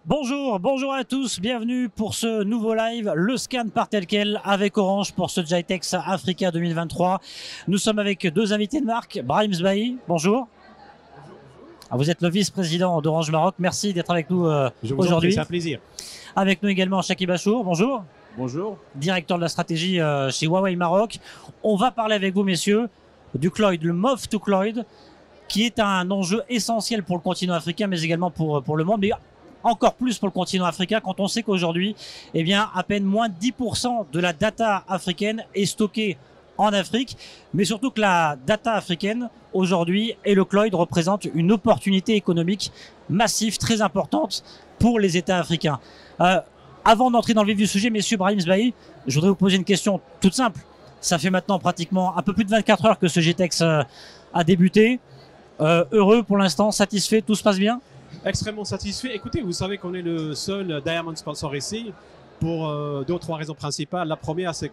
Bonjour, bonjour à tous, bienvenue pour ce nouveau live, le scan par tel quel avec Orange pour ce GITEX Africa 2023. Nous sommes avec deux invités de marque, Brahim Sbahi, bonjour. Vous êtes le vice-président d'Orange Maroc, merci d'être avec nous aujourd'hui. C'est un plaisir. Avec nous également Chakib Achour, bonjour. Bonjour. Directeur de la stratégie chez Huawei Maroc. On va parler avec vous messieurs du Cloud, le Move to Cloud, qui est un enjeu essentiel pour le continent africain mais également pour le monde. Mais encore plus pour le continent africain quand on sait qu'aujourd'hui, eh bien, à peine moins de 10% de la data africaine est stockée en Afrique, mais surtout que la data africaine aujourd'hui et le cloud représentent une opportunité économique massive, très importante pour les États africains. Avant d'entrer dans le vif du sujet, messieurs, Brahim Sbahi, je voudrais vous poser une question toute simple. Ça fait maintenant pratiquement un peu plus de 24 heures que ce GITEX a débuté. Heureux pour l'instant, satisfait, tout se passe bien? Extrêmement satisfait. Écoutez, vous savez qu'on est le seul Diamond sponsor ici pour deux ou trois raisons principales. La première, c'est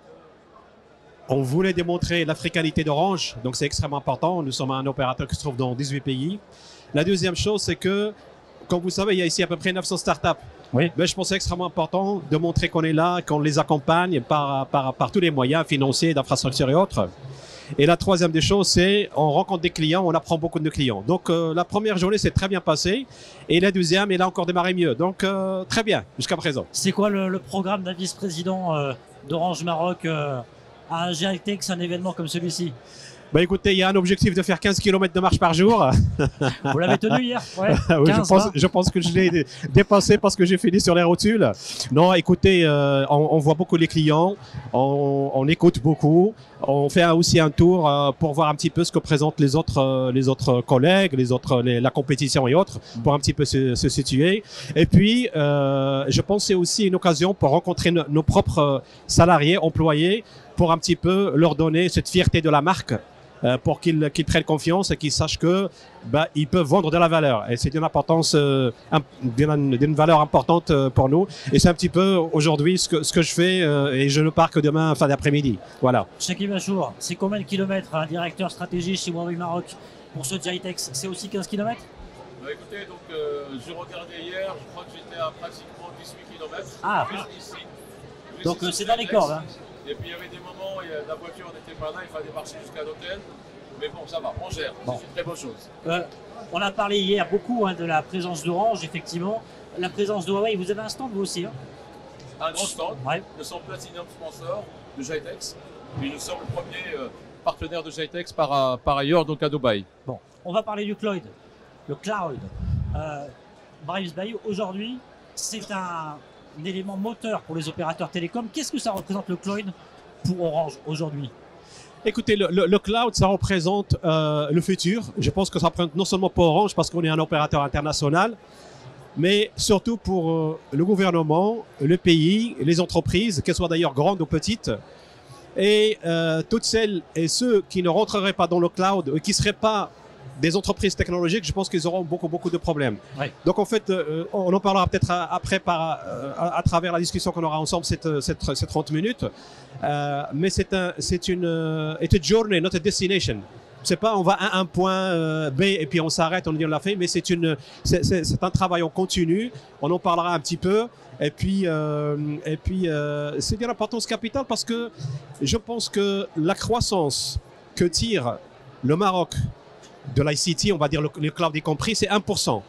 qu'on voulait démontrer l'africanité d'Orange, donc c'est extrêmement important. Nous sommes un opérateur qui se trouve dans 18 pays. La deuxième chose, c'est que, comme vous savez, il y a ici à peu près 900 startups. Oui. Mais je pense que c'est extrêmement important de montrer qu'on est là, qu'on les accompagne par tous les moyens financiers, d'infrastructures et autres. Et la troisième des choses, c'est on rencontre des clients, on apprend beaucoup de nos clients. Donc la première journée s'est très bien passée et la deuxième, elle a encore démarré mieux. Donc très bien jusqu'à présent. C'est quoi le programme d'un vice-président d'Orange Maroc à un GITEX, un événement comme celui-ci? Bah écoutez, il y a un objectif de faire 15 km de marche par jour. Vous l'avez tenu hier? Ouais, oui, 15, je pense que je l'ai dépassé parce que j'ai fini sur les rotules. Non, écoutez, on voit beaucoup les clients, on écoute beaucoup, on fait aussi un tour pour voir un petit peu ce que présentent les autres collègues, la compétition et autres, pour un petit peu se situer. Et puis, je pense que c'est aussi une occasion pour rencontrer nos propres salariés, employés, pour un petit peu leur donner cette fierté de la marque. Pour qu'ils prennent confiance et qu'ils sachent que ils peuvent vendre de la valeur. Et c'est d'une importance, d'une valeur importante pour nous. Et c'est un petit peu aujourd'hui ce que je fais et je ne pars que demain fin d'après-midi. Voilà. Chakib Achour, c'est combien de kilomètres un directeur stratégie chez Huawei Maroc pour ce GITEX? C'est aussi 15 kilomètres? Écoutez, donc j'ai regardé hier, je crois que j'étais à pratiquement 18 km. Ah, ici. Donc c'est dans les cordes. Hein. Et puis il y avait des moments où la voiture n'était pas là, il fallait marcher jusqu'à l'hôtel. Mais bon, ça va, on gère, bon. C'est une très bonne chose. On a parlé hier beaucoup de la présence d'Orange, effectivement. La présence de Huawei, vous avez un stand vous aussi? Un grand stand, ouais. Nous sommes Platinum Sponsor de GITEX. Puis nous sommes le premier partenaire de GITEX par ailleurs, donc à Dubaï. Bon, on va parler du cloud. Le cloud. Brahim Sbahi, aujourd'hui, c'est un élément moteur pour les opérateurs télécoms. Qu'est-ce que ça représente le cloud pour Orange aujourd'hui? Écoutez, le cloud, ça représente le futur. Je pense que ça représente non seulement pour Orange parce qu'on est un opérateur international, mais surtout pour le gouvernement, le pays, les entreprises, qu'elles soient d'ailleurs grandes ou petites, et toutes celles et ceux qui ne rentreraient pas dans le cloud, qui ne seraient pas des entreprises technologiques, je pense qu'ils auront beaucoup de problèmes. Ouais. Donc en fait, on en parlera peut-être après à travers la discussion qu'on aura ensemble ces 30 minutes. Mais c'est une journey, not a destination. C'est pas on va à un point B et puis on s'arrête, on dit on l'a fait, mais c'est un travail en continu. On en parlera un petit peu. Et puis c'est d'une importance capitale parce que je pense que la croissance que tire le Maroc de l'ICT, on va dire le cloud y compris, c'est 1%.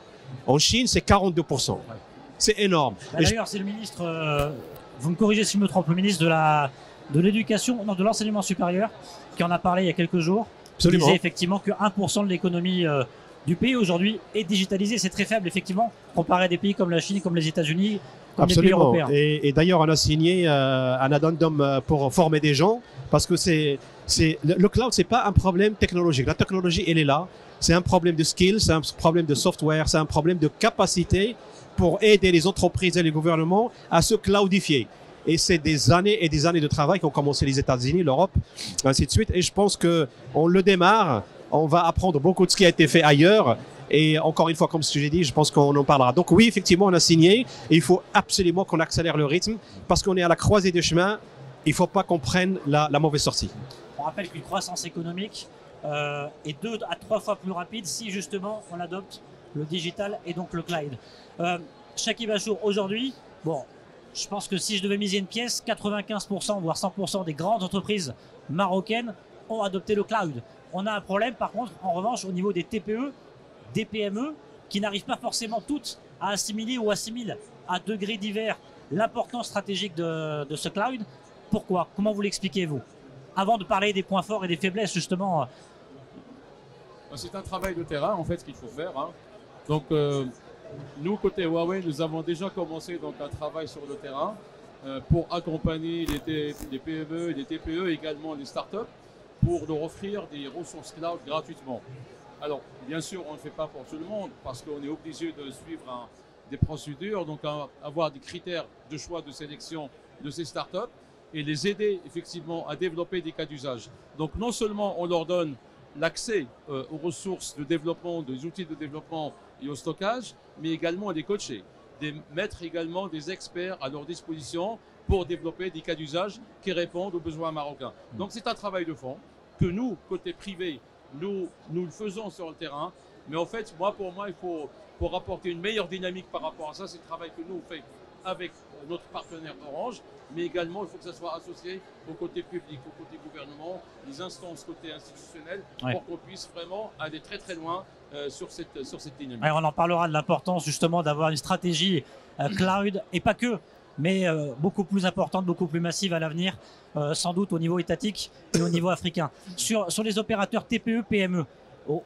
En Chine, c'est 42%. Ouais. C'est énorme. D'ailleurs, c'est le ministre, vous me corrigez si je me trompe, le ministre de l'éducation, non, de l'enseignement supérieur, qui en a parlé il y a quelques jours. Absolument. Il disait effectivement que 1% de l'économie du pays aujourd'hui est digitalisée. C'est très faible, effectivement, comparé à des pays comme la Chine, comme les États-Unis, comme Absolument. les pays européens. Et d'ailleurs, on a signé un addendum pour former des gens, parce que le cloud, c'est pas un problème technologique. La technologie, elle est là. C'est un problème de skills, c'est un problème de software, c'est un problème de capacité pour aider les entreprises et les gouvernements à se cloudifier. Et c'est des années et des années de travail qui ont commencé les États-Unis, l'Europe, ainsi de suite. Et je pense que on le démarre. On va apprendre beaucoup de ce qui a été fait ailleurs. Et encore une fois, comme j'ai dit, je pense qu'on en parlera. Donc oui, effectivement, on a signé. Et il faut absolument qu'on accélère le rythme parce qu'on est à la croisée des chemins. Il ne faut pas qu'on prenne la mauvaise sortie. On rappelle qu'une croissance économique est 2 à 3 fois plus rapide si justement on adopte le digital et donc le cloud. Chakib Achour, aujourd'hui, bon, je pense que si je devais miser une pièce, 95% voire 100% des grandes entreprises marocaines ont adopté le cloud. On a un problème par contre, en revanche, au niveau des TPE, des PME, qui n'arrivent pas forcément toutes à assimiler ou assimilent à degrés divers l'importance stratégique de ce cloud. Pourquoi? Comment vous l'expliquez, vous? Avant de parler des points forts et des faiblesses, justement. C'est un travail de terrain, en fait, ce qu'il faut faire. Hein. Donc, nous, côté Huawei, nous avons déjà commencé donc, un travail sur le terrain pour accompagner les PME et les TPE, également les startups, pour leur offrir des ressources cloud gratuitement. Alors, bien sûr, on ne le fait pas pour tout le monde parce qu'on est obligé de suivre des procédures, donc avoir des critères de choix de sélection de ces startups et les aider effectivement à développer des cas d'usage. Donc, non seulement on leur donne l'accès aux ressources de développement, des outils de développement et au stockage, mais également à les coacher, mettre également des experts à leur disposition pour développer des cas d'usage qui répondent aux besoins marocains. Donc, c'est un travail de fond que nous, côté privé, nous le faisons sur le terrain, mais en fait, pour moi, il faut pour apporter une meilleure dynamique par rapport à ça, c'est le travail que nous on fait avec notre partenaire Orange, mais également il faut que ça soit associé au côté public, au côté gouvernement, les instances côté institutionnel, pour qu'on puisse vraiment aller très très loin sur cette dynamique. Ouais, on en parlera de l'importance justement d'avoir une stratégie cloud, et pas que, mais beaucoup plus importante, beaucoup plus massive à l'avenir, sans doute au niveau étatique et au niveau africain. Sur les opérateurs TPE, PME,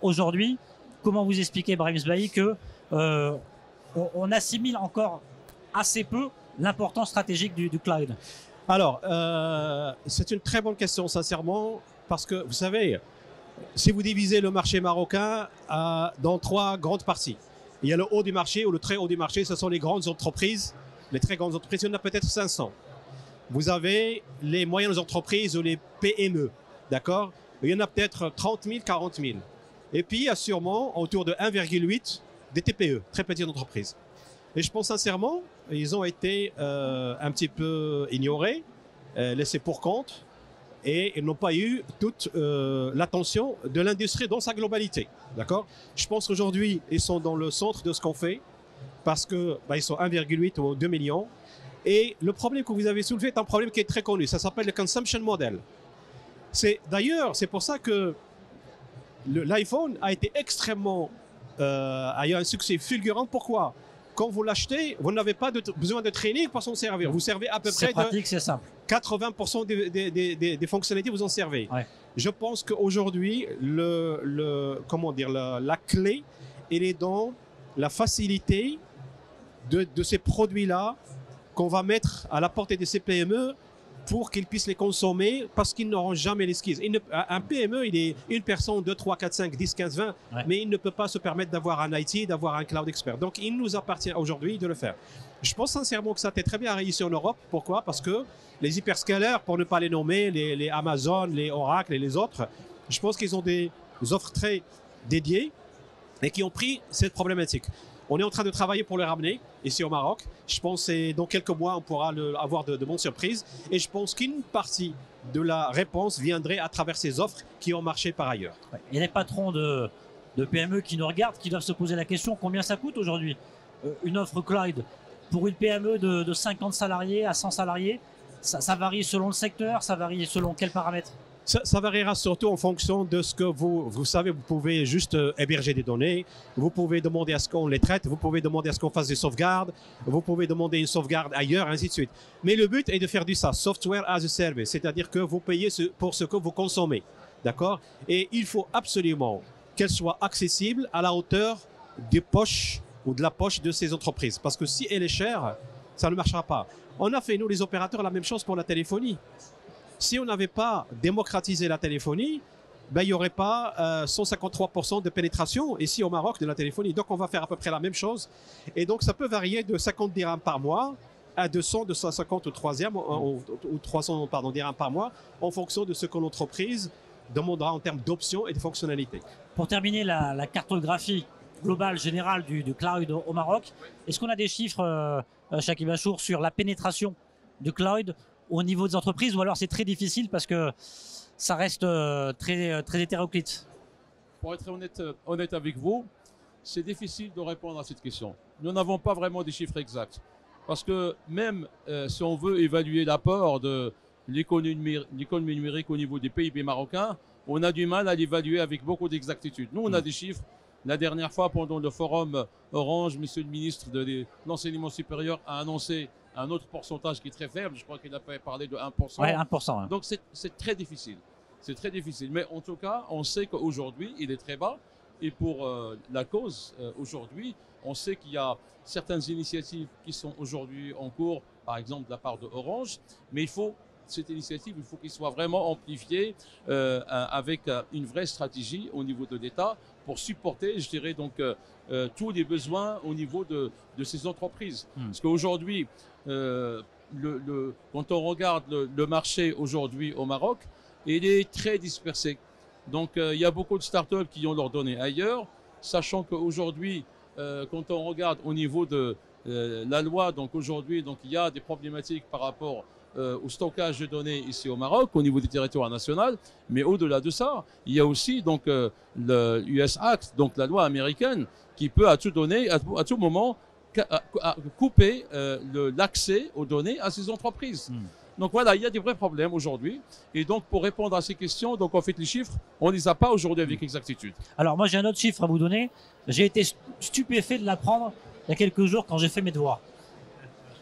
aujourd'hui, comment vous expliquez, Brahim Sbahi, que on assimile encore assez peu l'importance stratégique du cloud? Alors, c'est une très bonne question, sincèrement, parce que vous savez, si vous divisez le marché marocain dans 3 grandes parties, il y a le haut du marché ou le très haut du marché, ce sont les grandes entreprises, les très grandes entreprises, il y en a peut-être 500. Vous avez les moyennes entreprises ou les PME, d'accord? Il y en a peut-être 30 000, 40 000. Et puis, il y a sûrement autour de 1,8 des TPE, très petites entreprises. Et je pense sincèrement, ils ont été un petit peu ignorés, laissés pour compte, et ils n'ont pas eu toute l'attention de l'industrie dans sa globalité. D'accord? Je pense qu'aujourd'hui, ils sont dans le centre de ce qu'on fait, parce que ils sont 1,8 ou 2 millions. Et le problème que vous avez soulevé est un problème qui est très connu. Ça s'appelle le consumption model. D'ailleurs, c'est pour ça que l'iPhone a été extrêmement, a eu un succès fulgurant. Pourquoi? Quand vous l'achetez, vous n'avez pas besoin de training pour s'en servir. Vous servez à peu près pratique, c'est simple. 80% des fonctionnalités, vous en servez. Ouais. Je pense qu'aujourd'hui, comment dire, la clé, elle est dans la facilité de ces produits-là qu'on va mettre à la portée de ces PME pour qu'ils puissent les consommer parce qu'ils n'auront jamais les skills. Un PME, il est une personne, 2, 3, 4, 5, 10, 15, 20, mais il ne peut pas se permettre d'avoir un IT, d'avoir un cloud expert. Donc, il nous appartient aujourd'hui de le faire. Je pense sincèrement que ça a été très bien réussi en Europe. Pourquoi? Parce que les hyperscalers, pour ne pas les nommer, les Amazon, les Oracle et les autres, je pense qu'ils ont des offres très dédiées et qui ont pris cette problématique. On est en train de travailler pour le ramener ici au Maroc. Je pense que dans quelques mois, on pourra avoir de bonnes surprises. Et je pense qu'une partie de la réponse viendrait à travers ces offres qui ont marché par ailleurs. Il y a des patrons de PME qui nous regardent, qui doivent se poser la question, combien ça coûte aujourd'hui une offre cloud pour une PME de 50 salariés à 100 salariés? Ça varie selon le secteur, ça varie selon quels paramètres? Ça variera surtout en fonction de ce que vous savez. Vous pouvez juste héberger des données, vous pouvez demander à ce qu'on les traite, vous pouvez demander à ce qu'on fasse des sauvegardes, vous pouvez demander une sauvegarde ailleurs, ainsi de suite. Mais le but est de faire du SaaS, Software as a Service, c'est-à-dire que vous payez pour ce que vous consommez. D'accord? Et il faut absolument qu'elle soit accessible à la hauteur des poches ou de la poche de ces entreprises. Parce que si elle est chère, ça ne marchera pas. On a fait, nous les opérateurs, la même chose pour la téléphonie. Si on n'avait pas démocratisé la téléphonie, il n'y aurait pas 153% de pénétration ici au Maroc de la téléphonie. Donc, on va faire à peu près la même chose. Et donc, ça peut varier de 50 dirhams par mois à 200, 250 ou 300 dirhams par mois en fonction de ce que l'entreprise demandera en termes d'options et de fonctionnalités. Pour terminer la cartographie globale, générale du cloud au Maroc, est-ce qu'on a des chiffres, Chakib Achour, sur la pénétration du cloud au niveau des entreprises, ou alors c'est très difficile parce que ça reste très hétéroclite? Pour être honnête avec vous, c'est difficile de répondre à cette question. nous n'avons pas vraiment des chiffres exacts. Parce que même si on veut évaluer l'apport de l'économie numérique au niveau des PIB marocains, on a du mal à l'évaluer avec beaucoup d'exactitude. Nous, on a des chiffres. La dernière fois, pendant le forum Orange, monsieur le ministre de l'enseignement supérieur a annoncé un autre pourcentage qui est très faible. Je crois qu'il a parlé de 1%. Ouais, 1%. Hein. Donc, c'est très difficile. C'est très difficile. Mais en tout cas, on sait qu'aujourd'hui, il est très bas. Et pour la cause, aujourd'hui, on sait qu'il y a certaines initiatives qui sont aujourd'hui en cours, par exemple de la part de Orange. Mais cette initiative, il faut qu'elle soit vraiment amplifiée avec une vraie stratégie au niveau de l'État pour supporter, je dirais, donc, tous les besoins au niveau de ces entreprises. Parce qu'aujourd'hui, quand on regarde le marché aujourd'hui au Maroc, il est très dispersé. Donc, il y a beaucoup de startups qui ont leurs données ailleurs, sachant qu'aujourd'hui, quand on regarde au niveau de la loi, donc aujourd'hui, donc il y a des problématiques par rapport au stockage de données ici au Maroc, au niveau du territoire national, mais au-delà de ça, il y a aussi donc le US Act, donc la loi américaine, qui peut à tout donner, à tout moment, couper l'accès aux données à ces entreprises. Donc voilà, il y a des vrais problèmes aujourd'hui. Et donc pour répondre à ces questions, donc en fait les chiffres, on ne les a pas aujourd'hui avec exactitude. Alors moi j'ai un autre chiffre à vous donner. J'ai été stupéfait de l'apprendre il y a quelques jours quand j'ai fait mes devoirs.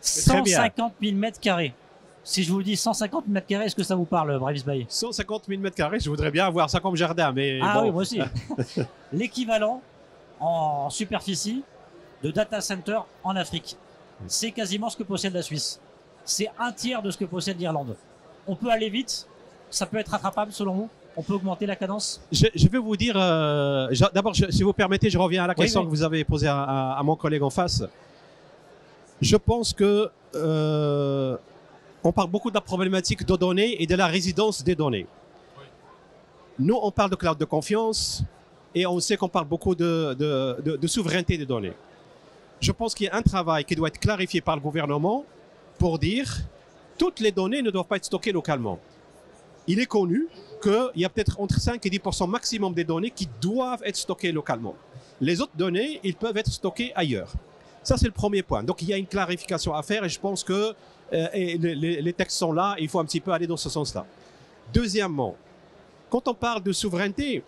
150 000 mètres carrés. Si je vous dis 150 000 mètres carrés, est-ce que ça vous parle, Bravis Bay? 150 000 mètres carrés, je voudrais bien avoir ça comme jardin, mais ah bon. Oui, moi aussi. L'équivalent en superficie de data center en Afrique. C'est quasiment ce que possède la Suisse. C'est un tiers de ce que possède l'Irlande. On peut aller vite, ça peut être rattrapable selon vous? On peut augmenter la cadence? Je vais vous dire, d'abord, si vous permettez, je reviens à la question que vous avez posée à mon collègue en face. Je pense que on parle beaucoup de la problématique de données et de la résidence des données. Nous, on parle de cloud de confiance et on sait qu'on parle beaucoup de souveraineté des données. Je pense qu'il y a un travail qui doit être clarifié par le gouvernement pour dire toutes les données ne doivent pas être stockées localement. Il est connu qu'il y a peut-être entre 5 et 10% maximum des données qui doivent être stockées localement. Les autres données, ils peuvent être stockées ailleurs. Ça, c'est le premier point. Donc, il y a une clarification à faire et je pense que les textes sont là et il faut un petit peu aller dans ce sens-là. Deuxièmement, quand on parle de souveraineté,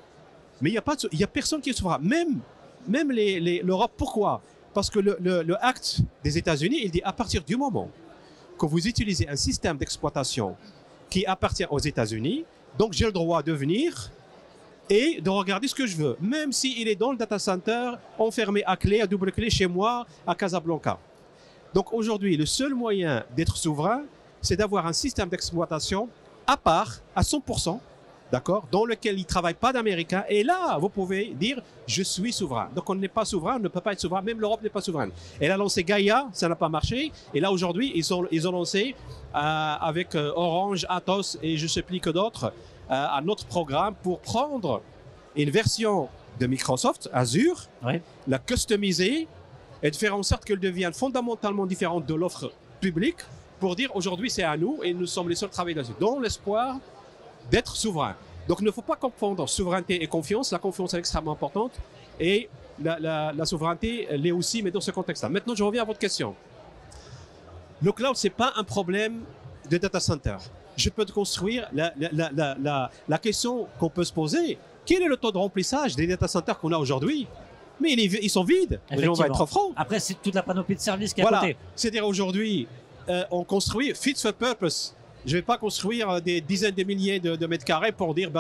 mais il n'y a personne qui est souverain. Même l'Europe, pourquoi? Parce que le acte des États-Unis, il dit à partir du moment que vous utilisez un système d'exploitation qui appartient aux États-Unis, donc j'ai le droit de venir et de regarder ce que je veux, même s'il est dans le data center, enfermé à clé, à double clé chez moi, à Casablanca. Donc aujourd'hui, le seul moyen d'être souverain, c'est d'avoir un système d'exploitation à part, à 100%, d'accord, dans lequel il ne travaille pas d'Américains. Et là, vous pouvez dire, je suis souverain. Donc on n'est pas souverain, on ne peut pas être souverain, même l'Europe n'est pas souveraine. Elle a lancé Gaia, ça n'a pas marché. Et là, aujourd'hui, ils ont lancé avec Orange, Atos et je ne sais plus que d'autres, un autre programme pour prendre une version de Microsoft, Azure, la customiser et de faire en sorte qu'elle devienne fondamentalement différente de l'offre publique pour dire aujourd'hui c'est à nous et nous sommes les seuls à travailler là-dessus, dans l'espoir d'être souverain. Donc il ne faut pas confondre souveraineté et confiance. La confiance est extrêmement importante et la souveraineté l'est aussi, mais dans ce contexte-là. Maintenant, je reviens à votre question. Le cloud, ce n'est pas un problème de data center. Je peux te construire la question qu'on peut se poser. Quel est le taux de remplissage des data centers qu'on a aujourd'hui? Mais ils sont vides. On va être franc. Après, c'est toute la panoplie de services qui est à côté. C'est-à-dire aujourd'hui, on construit fit for purpose. Je ne vais pas construire des dizaines de milliers de mètres carrés pour dire,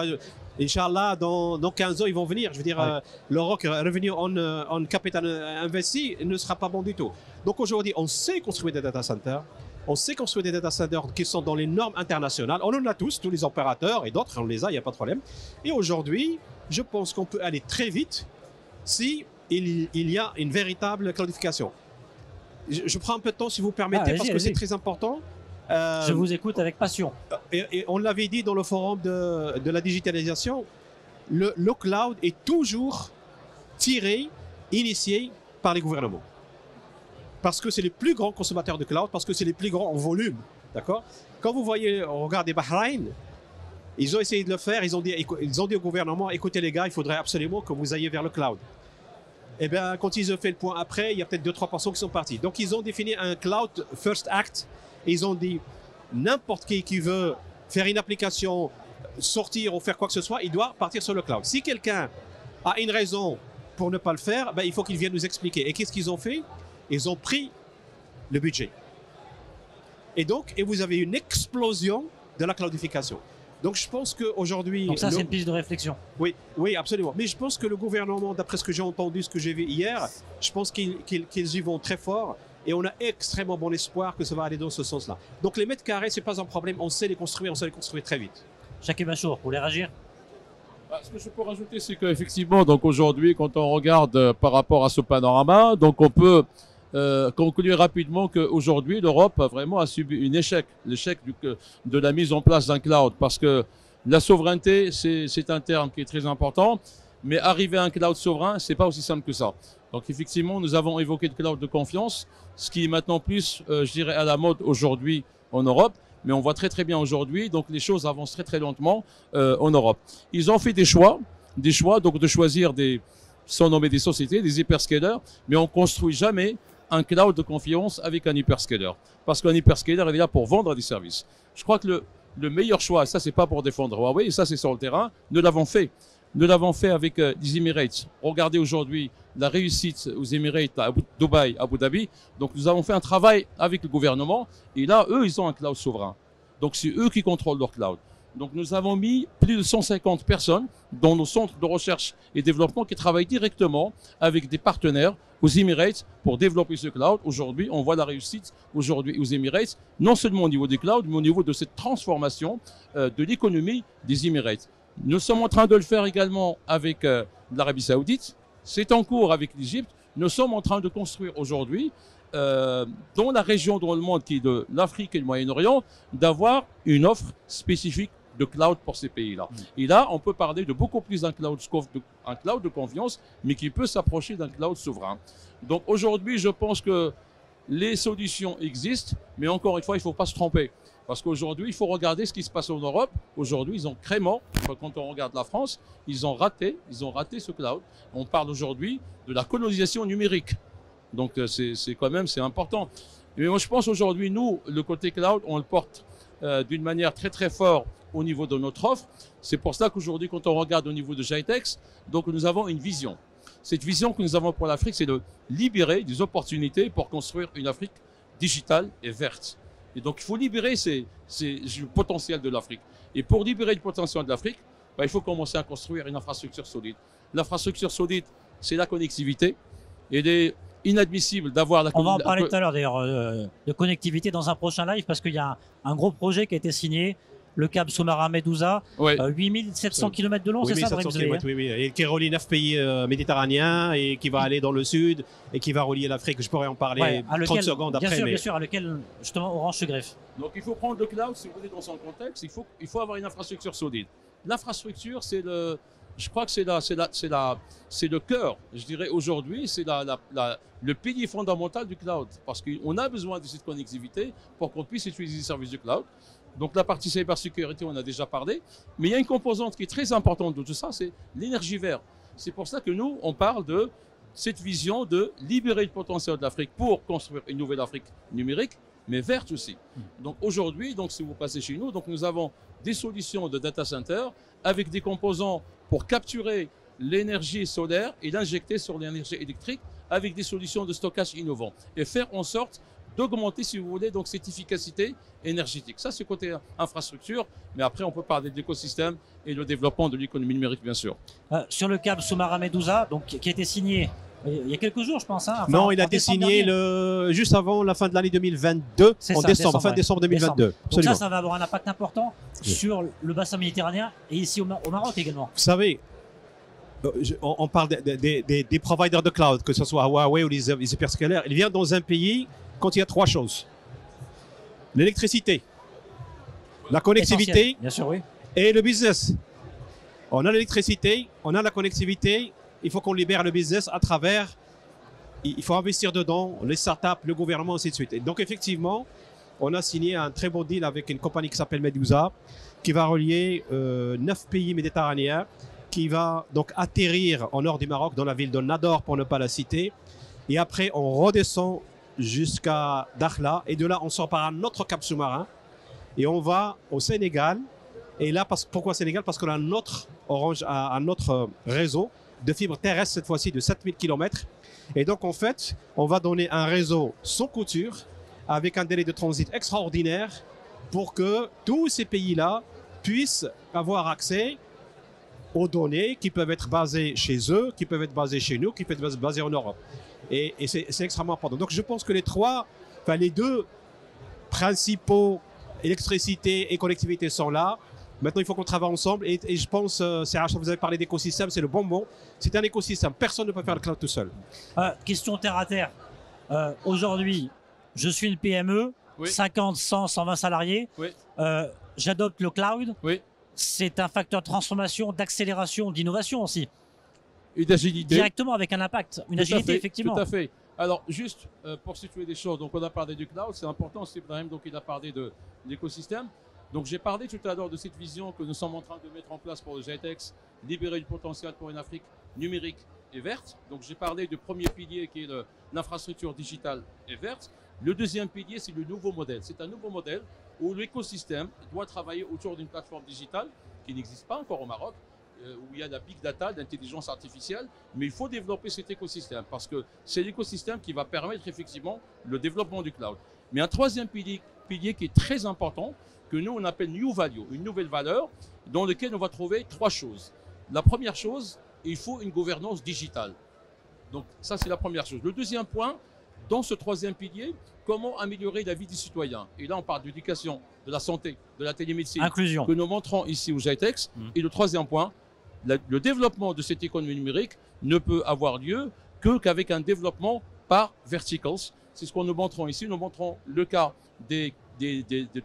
Inch'Allah, dans 15 ans, ils vont venir. Je veux dire, le ROC, Revenue on Capital Investi, ne sera pas bon du tout. Donc aujourd'hui, on sait construire des data centers. On sait construire des data centers qui sont dans les normes internationales. On en a tous les opérateurs et d'autres, on les a, il n'y a pas de problème. Et aujourd'hui, je pense qu'on peut aller très vite si il y a une véritable clarification. Je prends un peu de temps, si vous permettez, parce que c'est très important. Je vous écoute avec passion. Et on l'avait dit dans le forum de la digitalisation, le cloud est toujours initié par les gouvernements. Parce que c'est les plus grands consommateurs de cloud, parce que c'est les plus grands en volume. D'accord? Quand vous voyez, on regarde les Bahreïn, ils ont essayé de le faire, ils ont dit au gouvernement, écoutez les gars, il faudrait absolument que vous ayez vers le cloud. eh bien, quand ils ont fait le point après, il y a peut-être 2-3% qui sont partis. Donc, ils ont défini un Cloud First Act et ils ont dit n'importe qui veut faire une application, sortir ou faire quoi que ce soit, il doit partir sur le cloud. Si quelqu'un a une raison pour ne pas le faire, ben, il faut qu'il vienne nous expliquer. Et qu'est-ce qu'ils ont fait? Ils ont pris le budget. Et donc, vous avez une explosion de la cloudification. Donc, je pense qu'aujourd'hui... Donc ça, c'est une piste de réflexion. Oui, oui, absolument. Mais je pense que le gouvernement, d'après ce que j'ai entendu, ce que j'ai vu hier, je pense qu'ils y vont très fort. Et on a extrêmement bon espoir que ça va aller dans ce sens-là. Donc, les mètres carrés, ce n'est pas un problème. On sait les construire très vite. Jacques Bachour, vous voulez réagir? Ce que je peux rajouter, c'est qu'effectivement, donc aujourd'hui, quand on regarde par rapport à ce panorama, donc on peut conclure rapidement qu'aujourd'hui, l'Europe a vraiment subi l'échec de la mise en place d'un cloud, parce que la souveraineté, c'est un terme qui est très important, mais arriver à un cloud souverain, c'est pas aussi simple que ça. Donc effectivement, nous avons évoqué le cloud de confiance, ce qui est maintenant plus, je dirais, à la mode aujourd'hui en Europe. Mais on voit très bien aujourd'hui, donc les choses avancent très lentement en Europe. Ils ont fait des choix donc de choisir sans nommer des sociétés, des hyperscalers, mais on construit jamais un cloud de confiance avec un hyperscaler. Parce qu'un hyperscaler, il est là pour vendre des services. Je crois que le meilleur choix, ça c'est pas pour défendre Huawei, et ça c'est sur le terrain, nous l'avons fait. Nous l'avons fait avec les Emirates. Regardez aujourd'hui la réussite aux Emirates, à Dubaï, à Abu Dhabi. Donc nous avons fait un travail avec le gouvernement. Et là, eux, ils ont un cloud souverain. Donc c'est eux qui contrôlent leur cloud. Donc nous avons mis plus de 150 personnes dans nos centres de recherche et développement qui travaillent directement avec des partenaires aux Emirates pour développer ce cloud. Aujourd'hui, on voit la réussite aujourd'hui aux Emirates, non seulement au niveau du cloud, mais au niveau de cette transformation de l'économie des Emirates. Nous sommes en train de le faire également avec l'Arabie Saoudite. C'est en cours avec l'Égypte. Nous sommes en train de construire aujourd'hui, dans la région dans le monde qui est de l'Afrique et le Moyen-Orient, d'avoir une offre spécifique de cloud pour ces pays-là. Et là, on peut parler de beaucoup plus d'un cloud de confiance, mais qui peut s'approcher d'un cloud souverain. Donc aujourd'hui, je pense que les solutions existent, mais encore une fois, il ne faut pas se tromper. Parce qu'aujourd'hui, il faut regarder ce qui se passe en Europe. Aujourd'hui, ils ont crément, quand on regarde la France, ils ont raté ce cloud. On parle aujourd'hui de la colonisation numérique. Donc, c'est important. Mais moi, je pense aujourd'hui, nous, le côté cloud, on le porte d'une manière très forte au niveau de notre offre. C'est pour ça qu'aujourd'hui, quand on regarde au niveau de GITEX, donc nous avons une vision. Cette vision que nous avons pour l'Afrique, c'est de libérer des opportunités pour construire une Afrique digitale et verte. Et donc, il faut libérer le potentiel de l'Afrique. Et pour libérer le potentiel de l'Afrique, il faut commencer à construire une infrastructure solide. L'infrastructure solide, c'est la connectivité. Il est inadmissible d'avoir la connectivité. On va en parler tout à l'heure, d'ailleurs, de connectivité dans un prochain live, parce qu'il y a un gros projet qui a été signé. Le câble sous-marin Medusa, 8700 km de long, c'est ça, oui, et qui relie 9 pays méditerranéens et qui va aller dans le sud et qui va relier l'Afrique. Je pourrais en parler 30 secondes après. Bien sûr, à lequel justement Orange se greffe. Donc il faut prendre le cloud, si vous voulez, dans son contexte, il faut avoir une infrastructure solide. L'infrastructure, je crois que c'est le cœur, je dirais aujourd'hui, c'est le pilier fondamental du cloud. Parce qu'on a besoin de cette connectivité pour qu'on puisse utiliser les services du cloud. Donc la partie cybersécurité, on a déjà parlé. Mais il y a une composante qui est très importante de tout ça, c'est l'énergie verte. C'est pour ça que nous, on parle de cette vision de libérer le potentiel de l'Afrique pour construire une nouvelle Afrique numérique, mais verte aussi. Donc aujourd'hui, si vous passez chez nous, nous avons des solutions de data center avec des composants pour capturer l'énergie solaire et l'injecter sur l'énergie électrique avec des solutions de stockage innovantes et faire en sorte d'augmenter, si vous voulez, cette efficacité énergétique. Ça, c'est côté infrastructure, mais après, on peut parler de l'écosystème et le développement de l'économie numérique, bien sûr. Sur le câble sous-marin Medusa, qui a été signé il y a quelques jours, je pense. Non, il a été signé juste avant la fin de l'année 2022, fin décembre 2022. Donc ça va avoir un impact important sur le bassin méditerranéen et ici au Maroc également. Vous savez, on parle des providers de cloud, que ce soit Huawei ou les hyperscalers. Ils viennent dans un pays quand il y a 3 choses. L'électricité, la connectivité, bien sûr, oui, et le business. On a l'électricité, on a la connectivité, il faut qu'on libère le business à travers, il faut investir dedans, les startups, le gouvernement, ainsi de suite. Et donc effectivement, on a signé un très beau deal avec une compagnie qui s'appelle Medusa, qui va relier 9 pays méditerranéens qui va donc atterrir au nord du Maroc, dans la ville de Nador, pour ne pas la citer. Et après, on redescend jusqu'à Dakhla. Et de là, on sort par un autre cap sous-marin. Et on va au Sénégal. Et là, pourquoi Sénégal? Parce qu'on a un autre réseau de fibres terrestres, cette fois-ci de 7000 km. Et donc, en fait, on va donner un réseau sans couture, avec un délai de transit extraordinaire, pour que tous ces pays-là puissent avoir accès aux données qui peuvent être basées chez eux, qui peuvent être basées chez nous, qui peuvent être basées en Europe. Et c'est extrêmement important. Donc, je pense que les deux principaux, électricité et connectivité, sont là. Maintenant, il faut qu'on travaille ensemble. Et je pense, Serge, vous avez parlé d'écosystème, c'est le bon mot. C'est un écosystème. Personne ne peut faire le cloud tout seul. Question terre à terre. Aujourd'hui, je suis une PME, oui. 50, 100, 120 salariés. Oui. J'adopte le cloud. Oui. C'est un facteur de transformation, d'accélération, d'innovation aussi. Et d'agilité. Directement avec un impact. Une agilité, effectivement. Tout à fait. Alors, juste pour situer des choses, donc on a parlé du cloud, c'est important, Steve Ibrahim, donc il a parlé de l'écosystème. Donc j'ai parlé tout à l'heure de cette vision que nous sommes en train de mettre en place pour le GITEX, libérer du potentiel pour une Afrique numérique et verte. Donc j'ai parlé du premier pilier qui est l'infrastructure digitale et verte. Le deuxième pilier, c'est le nouveau modèle. C'est un nouveau modèle où l'écosystème doit travailler autour d'une plateforme digitale qui n'existe pas encore au Maroc, où il y a de la big data, de l'intelligence artificielle, mais il faut développer cet écosystème parce que c'est l'écosystème qui va permettre effectivement le développement du cloud. Mais un troisième pilier qui est très important, que nous on appelle New Value, une nouvelle valeur, dans laquelle on va trouver trois choses. La première chose, il faut une gouvernance digitale. Donc ça c'est la première chose. Le deuxième point, dans ce troisième pilier, comment améliorer la vie des citoyens. Et là on parle d'éducation, de la santé, de la télémédecine, inclusion, que nous montrons ici au GITEX. Et le troisième point, le développement de cette économie numérique ne peut avoir lieu qu'avec un développement par verticals. C'est ce qu'on nous montrons ici. Nous montrons le cas des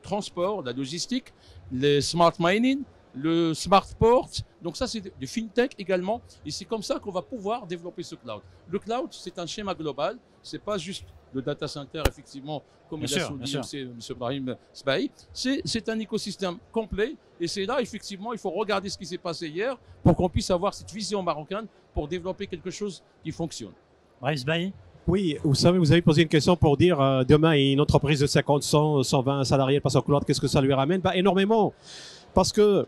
transports, de la logistique, les smart mining, le smart port. Donc ça, c'est du fintech également. Et c'est comme ça qu'on va pouvoir développer ce cloud. Le cloud, c'est un schéma global. C'est pas juste le data center, effectivement, comme il a souligné M. Brahim Sbahi. C'est un écosystème complet. Et c'est là, effectivement, il faut regarder ce qui s'est passé hier pour qu'on puisse avoir cette vision marocaine pour développer quelque chose qui fonctionne. Brahim Sbahi. Oui, vous savez, vous avez posé une question pour dire demain, une entreprise de 50, 100, 120 salariés passe au cloud, qu'est-ce que ça lui ramène? Énormément. Parce que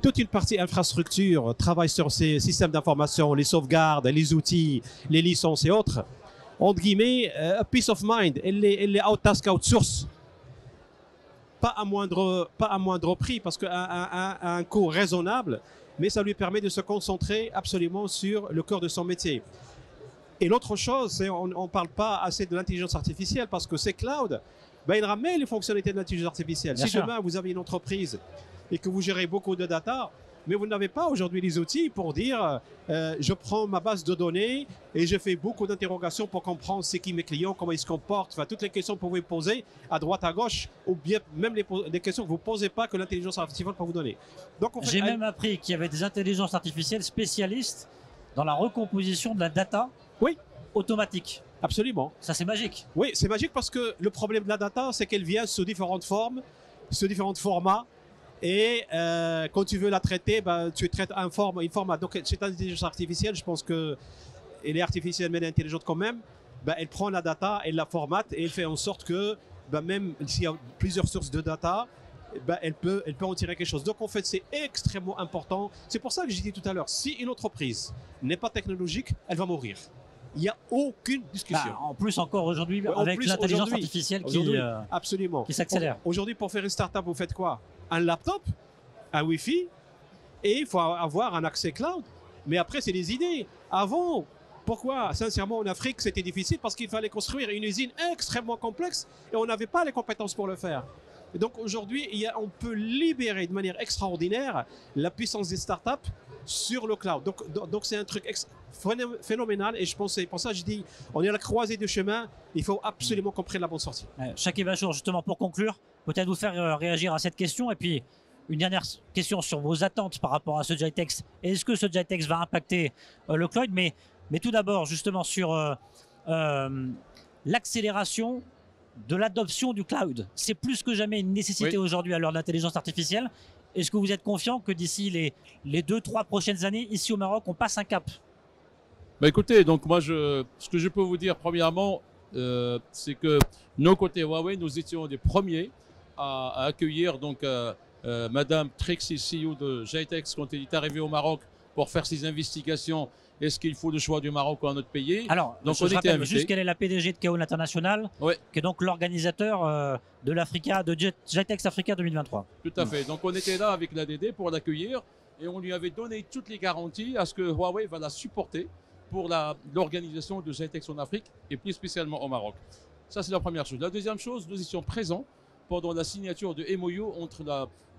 toute une partie infrastructure travaille sur ces systèmes d'information, les sauvegardes, les outils, les licences et autres. Entre guillemets, peace of mind, elle est out-task, out-source. Pas à moindre prix, parce qu'à un coût raisonnable, mais ça lui permet de se concentrer absolument sur le cœur de son métier. Et l'autre chose, c'est on ne parle pas assez de l'intelligence artificielle parce que ces clouds, ils ramènent les fonctionnalités de l'intelligence artificielle. Si demain vous avez une entreprise et que vous gérez beaucoup de data, mais vous n'avez pas aujourd'hui les outils pour dire je prends ma base de données et je fais beaucoup d'interrogations pour comprendre c'est qui mes clients, comment ils se comportent, enfin, toutes les questions que vous pouvez poser à droite, à gauche, ou bien même les questions que vous ne posez pas que l'intelligence artificielle peut vous donner. Donc, j'ai même appris qu'il y avait des intelligences artificielles spécialistes dans la recomposition de la data. Oui. Automatique. Absolument. Ça, c'est magique. Oui, c'est magique parce que le problème de la data, c'est qu'elle vient sous différentes formes, sous différents formats. Et quand tu veux la traiter, tu traites un format. Donc, cette intelligence artificielle, je pense qu'elle est artificielle, mais elle est intelligente quand même. Elle prend la data, elle la formate et elle fait en sorte que, même s'il y a plusieurs sources de data, elle peut en tirer quelque chose. Donc en fait, c'est extrêmement important. C'est pour ça que j'ai dit tout à l'heure, si une entreprise n'est pas technologique, elle va mourir. Il n'y a aucune discussion. En plus encore aujourd'hui, avec l'intelligence artificielle qui s'accélère. Aujourd'hui, pour faire une start-up, vous faites quoi? Un laptop, un Wi-Fi, et il faut avoir un accès cloud. Mais après, c'est des idées. Avant, pourquoi, sincèrement, en Afrique, c'était difficile? Parce qu'il fallait construire une usine extrêmement complexe et on n'avait pas les compétences pour le faire. Et donc aujourd'hui, on peut libérer de manière extraordinaire la puissance des startups sur le cloud. Donc c'est un truc phénoménal et je pense, c'est pour ça que je dis, on est à la croisée du chemin, il faut absolument qu'on prenne la bonne sortie. Chakib Achour, justement pour conclure, peut-être vous faire réagir à cette question et puis une dernière question sur vos attentes par rapport à ce GITEX. Est-ce que ce GITEX va impacter le cloud, mais tout d'abord justement sur l'accélération de l'adoption du cloud. C'est plus que jamais une nécessité aujourd'hui à l'heure de l'intelligence artificielle. Est-ce que vous êtes confiant que d'ici les 2-3 prochaines années, ici au Maroc, on passe un cap? Bah écoutez, donc moi, ce que je peux vous dire premièrement, c'est que nos côtés Huawei, nous étions les premiers à accueillir donc Madame Trixie CEO de Jitex quand elle est arrivée au Maroc pour faire ses investigations. Est-ce qu'il faut le choix du Maroc ou un autre pays? Alors, donc je on était rappelle invités. juste qu'elle est la PDG de Kaon International, Ouais. qui est donc l'organisateur de l'Africa, de Jitex Africa 2023. Tout à fait. Donc on était là avec l'ADD pour l'accueillir et on lui avait donné toutes les garanties à ce que Huawei va la supporter pour l'organisation de Jitex en Afrique et plus spécialement au Maroc. Ça, c'est la première chose. La deuxième chose, nous étions présents pendant la signature de MOU entre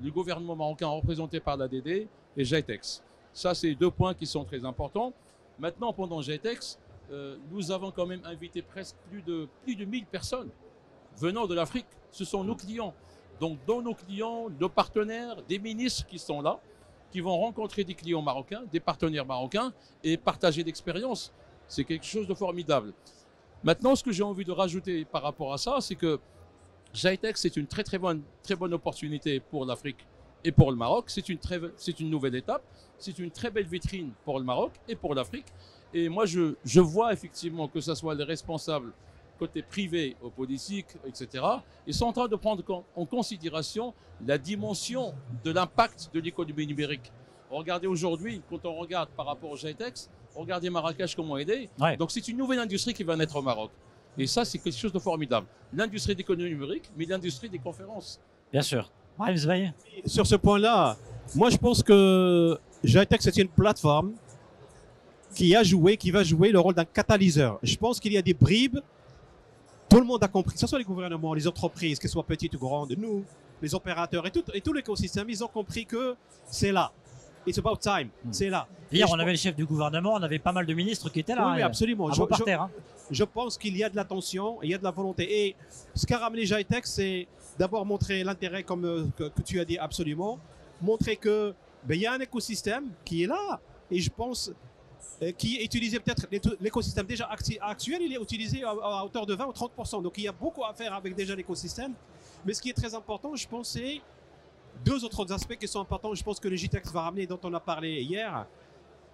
le gouvernement marocain représenté par l'ADD et Jitex. Ça, c'est deux points qui sont très importants. Maintenant, pendant Jitex, nous avons quand même invité presque plus de 1000 personnes venant de l'Afrique. Ce sont nos clients. Donc, dans nos clients, nos partenaires, des ministres qui sont là, qui vont rencontrer des clients marocains, des partenaires marocains et partager l'expérience. C'est quelque chose de formidable. Maintenant, ce que j'ai envie de rajouter par rapport à ça, c'est que Jitex, c'est une très bonne opportunité pour l'Afrique et pour le Maroc. C'est une nouvelle étape. C'est une très belle vitrine pour le Maroc et pour l'Afrique. Et moi, je vois effectivement que ce soit les responsables côté privé, aux politiques, etc., ils sont en train de prendre en considération la dimension de l'impact de l'économie numérique. Regardez aujourd'hui, quand on regarde par rapport au Jitex, regardez Marrakech comment elle est. Ouais. Donc c'est une nouvelle industrie qui va naître au Maroc. Et ça, c'est quelque chose de formidable. L'industrie d'économie numérique, mais l'industrie des conférences. Bien sûr. Brahim Zbaye. Sur ce point-là, moi je pense que Jitex c'est une plateforme qui va jouer le rôle d'un catalyseur. Je pense qu'il y a des bribes. Tout le monde a compris, que ce soit les gouvernements, les entreprises, qu'elles soient petites ou grandes, nous, les opérateurs et tout l'écosystème, ils ont compris que c'est là. It's about time, c'est là. Hier, on avait le chef du gouvernement, on avait pas mal de ministres qui étaient là. Oui, absolument. Par terre, hein. Je pense qu'il y a de l'attention, il y a de la volonté. Et ce qu'a ramené Jitex, c'est d'abord montrer l'intérêt, comme que tu as dit absolument, montrer que il y a un écosystème qui est là. Et je pense qui est utilisé peut-être, l'écosystème déjà actuel, il est utilisé à hauteur de 20 ou 30%. Donc il y a beaucoup à faire avec déjà l'écosystème. Mais ce qui est très important, je pense, c'est deux autres aspects qui sont importants. Je pense que le Jitex va ramener, dont on a parlé hier,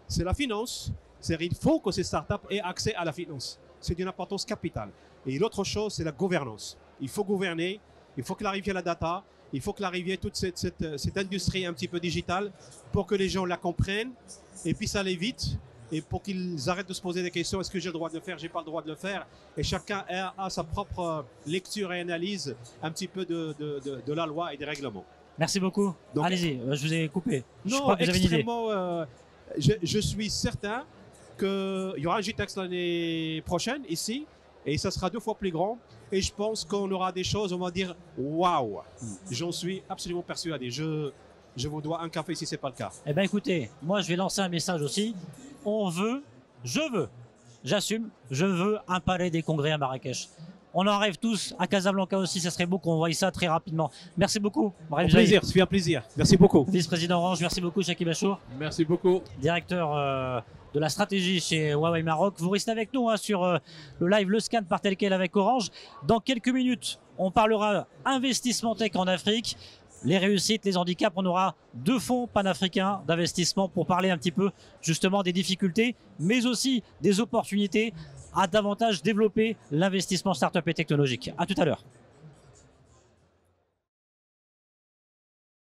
c'est la finance. C'est-à-dire il faut que ces startups aient accès à la finance. C'est d'une importance capitale. Et l'autre chose, c'est la gouvernance. Il faut gouverner, il faut clarifier la data, il faut clarifier toute cette industrie un petit peu digitale pour que les gens la comprennent et puis ça allait vite. Et pour qu'ils arrêtent de se poser des questions, est-ce que j'ai le droit de le faire, j'ai pas le droit de le faire, et chacun a sa propre lecture et analyse un petit peu de la loi et des règlements. Merci beaucoup. Donc, allez-y, je vous ai coupé. Je Non, crois que vous avez une idée. extrêmement. Je suis certain qu'il y aura un Jitex l'année prochaine ici, et ça sera 2 fois plus grand. Et je pense qu'on aura des choses, on va dire, waouh. J'en suis absolument persuadé. Je vous dois un café si ce n'est pas le cas. Eh bien écoutez, moi je vais lancer un message aussi. J'assume, je veux un palais des congrès à Marrakech. On en rêve tous, à Casablanca aussi, ça serait beau qu'on voie ça très rapidement. Merci beaucoup. Au plaisir, ça fait un plaisir. Merci beaucoup. Vice-président Orange, merci beaucoup Chakib Achour. Merci beaucoup. Directeur de la stratégie chez Huawei Maroc. Vous restez avec nous sur le live Le Scan par tel quel avec Orange. Dans quelques minutes, on parlera investissement tech en Afrique. Les réussites, les handicaps, on aura 2 fonds panafricains d'investissement pour parler un petit peu justement des difficultés, mais aussi des opportunités à davantage développer l'investissement start-up et technologique. À tout à l'heure.